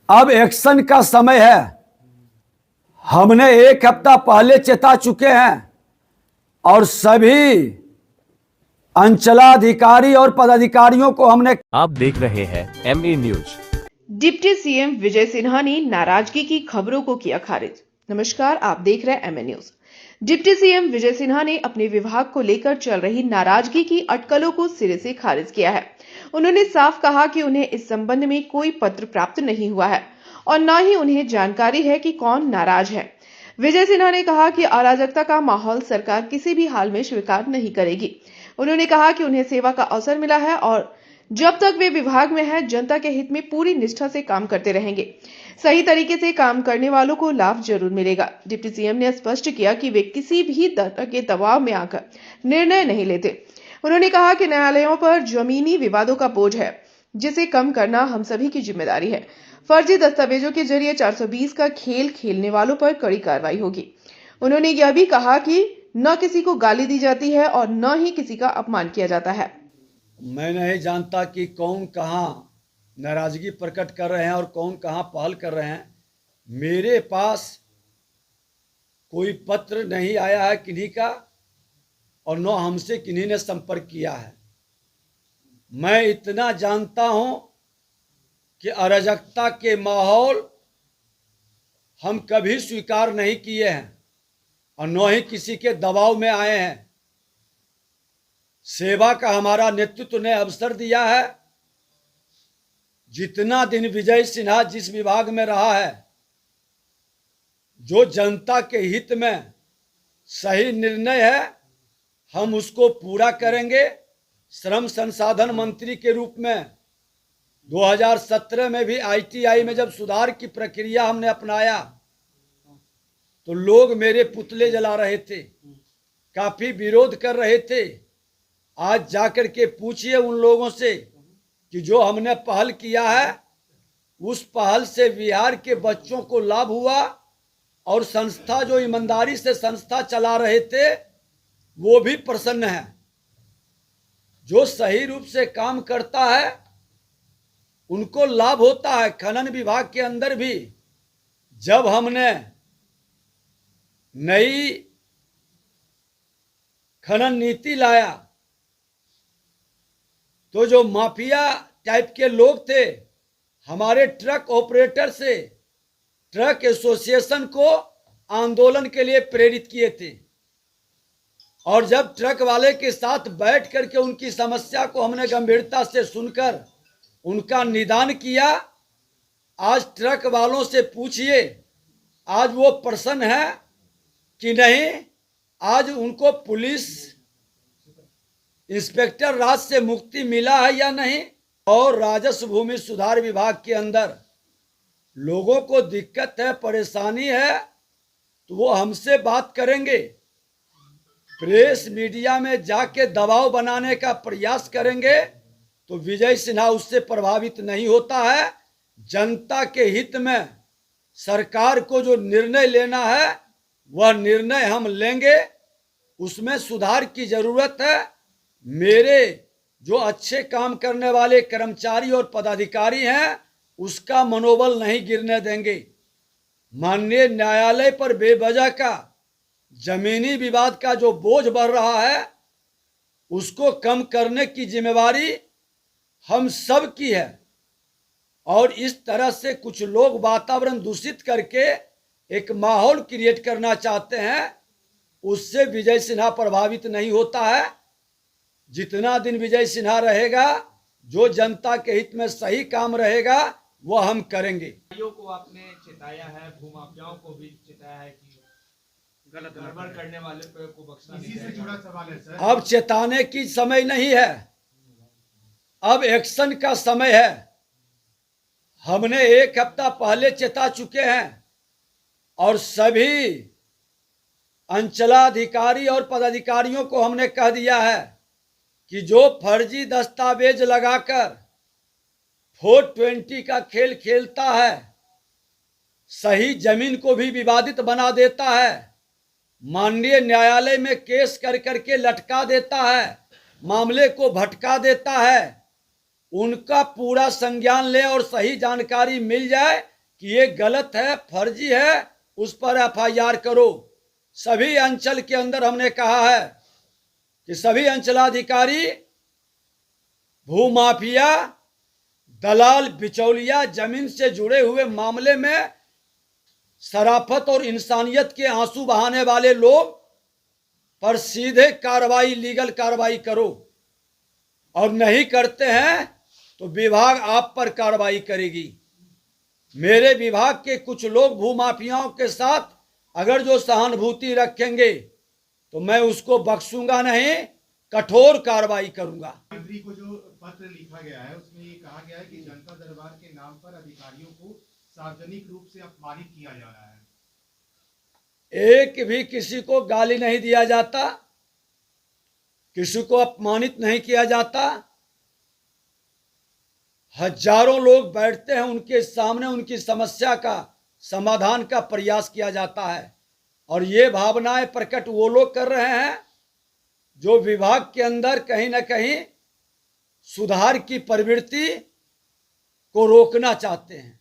अब एक्शन का समय है। हमने एक हफ्ता पहले चेता चुके हैं और सभी अंचलाधिकारी और पदाधिकारियों को हमने। आप देख रहे हैं MA news. Deputy CM Vijay Sinha ने नाराजगी की खबरों को किया खारिज। नमस्कार, आप देख रहे हैं MA news. Deputy CM Vijay Sinha ने अपने विभाग को लेकर चल रही नाराजगी की अटकलों को सिरे से खारिज किया है। उन्होंने साफ कहा कि उन्हें इस संबंध में कोई पत्र प्राप्त नहीं हुआ है और न ही उन्हें जानकारी है कि कौन नाराज है। विजय सिन्हा ने कहा कि अराजकता का माहौल सरकार किसी भी हाल में स्वीकार नहीं करेगी। उन्होंने कहा कि उन्हें सेवा का अवसर मिला है और जब तक वे विभाग में हैं, जनता के हित में पूरी निष्ठा से काम करते रहेंगे। सही तरीके से काम करने वालों को लाभ जरूर मिलेगा। डिप्टी सीएम ने स्पष्ट किया कि वे किसी भी तरह के दबाव में आकर निर्णय नहीं लेते। उन्होंने कहा कि न्यायालयों पर जमीनी विवादों का बोझ है, जिसे कम करना हम सभी की जिम्मेदारी है। फर्जी दस्तावेजों के जरिए 420 का खेल खेलने वालों पर कड़ी कार्रवाई होगी। उन्होंने यह भी कहा कि न किसी को गाली दी जाती है और न ही किसी का अपमान किया जाता है। मैं नहीं जानता कि कौन कहाँ नाराजगी प्रकट कर रहे हैं और कौन कहाँ पहल कर रहे हैं। मेरे पास कोई पत्र नहीं आया है किन्हीं का और न हमसे किन्हीं ने संपर्क किया है। मैं इतना जानता हूं कि अराजकता के माहौल हम कभी स्वीकार नहीं किए हैं और न ही किसी के दबाव में आए हैं। सेवा का हमारा नेतृत्व ने अवसर दिया है। जितना दिन विजय सिन्हा जिस विभाग में रहा है, जो जनता के हित में सही निर्णय है, हम उसको पूरा करेंगे। श्रम संसाधन मंत्री के रूप में 2017 में भी ITI में जब सुधार की प्रक्रिया हमने अपनाया तो लोग मेरे पुतले जला रहे थे, काफी विरोध कर रहे थे। आज जाकर के पूछिए उन लोगों से कि जो हमने पहल किया है उस पहल से बिहार के बच्चों को लाभ हुआ और संस्था जो ईमानदारी से संस्था चला रहे थे वो भी प्रसन्न है। जो सही रूप से काम करता है उनको लाभ होता है। खनन विभाग के अंदर भी जब हमने नई खनन नीति लाया तो जो माफिया टाइप के लोग थे, हमारे ट्रक ऑपरेटर से ट्रक एसोसिएशन को आंदोलन के लिए प्रेरित किए थे और जब ट्रक वाले के साथ बैठ करके उनकी समस्या को हमने गंभीरता से सुनकर उनका निदान किया। आज ट्रक वालों से पूछिए, आज वो प्रसन्न है कि नहीं? आज उनको पुलिस इंस्पेक्टर राज से मुक्ति मिला है या नहीं? और राजस्व भूमि सुधार विभाग के अंदर लोगों को दिक्कत है, परेशानी है, तो वो हमसे बात करेंगे। प्रेस मीडिया में जाके दबाव बनाने का प्रयास करेंगे तो विजय सिन्हा उससे प्रभावित नहीं होता है। जनता के हित में सरकार को जो निर्णय लेना है वह निर्णय हम लेंगे। उसमें सुधार की जरूरत है। मेरे जो अच्छे काम करने वाले कर्मचारी और पदाधिकारी हैं उसका मनोबल नहीं गिरने देंगे। माननीय न्यायालय पर बेवजह का जमीनी विवाद का जो बोझ बढ़ रहा है उसको कम करने की जिम्मेवारी हम सब की है। और इस तरह से कुछ लोग वातावरण दूषित करके एक माहौल क्रिएट करना चाहते हैं, उससे विजय सिन्हा प्रभावित नहीं होता है। जितना दिन विजय सिन्हा रहेगा, जो जनता के हित में सही काम रहेगा वो हम करेंगे। को आपने चेताया है, भूमाफियाओं को भी चेताया है कि गलत गड़बड़ करने वाले को बख्शना नहीं जाएगा। इसी से जुड़ा सवाल है सर। अब चेताने की समय नहीं है, अब एक्शन का समय है। हमने एक हफ्ता पहले चेता चुके हैं और सभी अंचलाधिकारी और पदाधिकारियों को हमने कह दिया है कि जो फर्जी दस्तावेज लगाकर 420 का खेल खेलता है, सही जमीन को भी विवादित बना देता है, माननीय न्यायालय में केस कर करके लटका देता है, मामले को भटका देता है, उनका पूरा संज्ञान ले और सही जानकारी मिल जाए कि ये गलत है, फर्जी है, उस पर एफआईआर करो। सभी अंचल के अंदर हमने कहा है कि सभी अंचलाधिकारी भूमाफिया, दलाल, बिचौलिया, जमीन से जुड़े हुए मामले में शराफत और इंसानियत के आंसू बहाने वाले लोग पर सीधे कार्रवाई, लीगल कार्रवाई करो। और नहीं करते हैं तो विभाग आप पर कार्रवाई करेगी। मेरे विभाग के कुछ लोग भूमाफियाओं के साथ अगर जो सहानुभूति रखेंगे तो मैं उसको बख्शूंगा नहीं, कठोर कार्रवाई करूंगा। मंत्री को जो पत्र लिखा गया है उसमें ये कहा गया है कि जनता दरबार के नाम पर अधिकारियों को सार्वजनिक रूप से अपमानित किया जा रहा है। एक भी किसी को गाली नहीं दिया जाता, किसी को अपमानित नहीं किया जाता। हजारों लोग बैठते हैं, उनके सामने उनकी समस्या का समाधान का प्रयास किया जाता है। और ये भावनाएं प्रकट वो लोग कर रहे हैं जो विभाग के अंदर कहीं ना कहीं सुधार की प्रवृत्ति को रोकना चाहते हैं।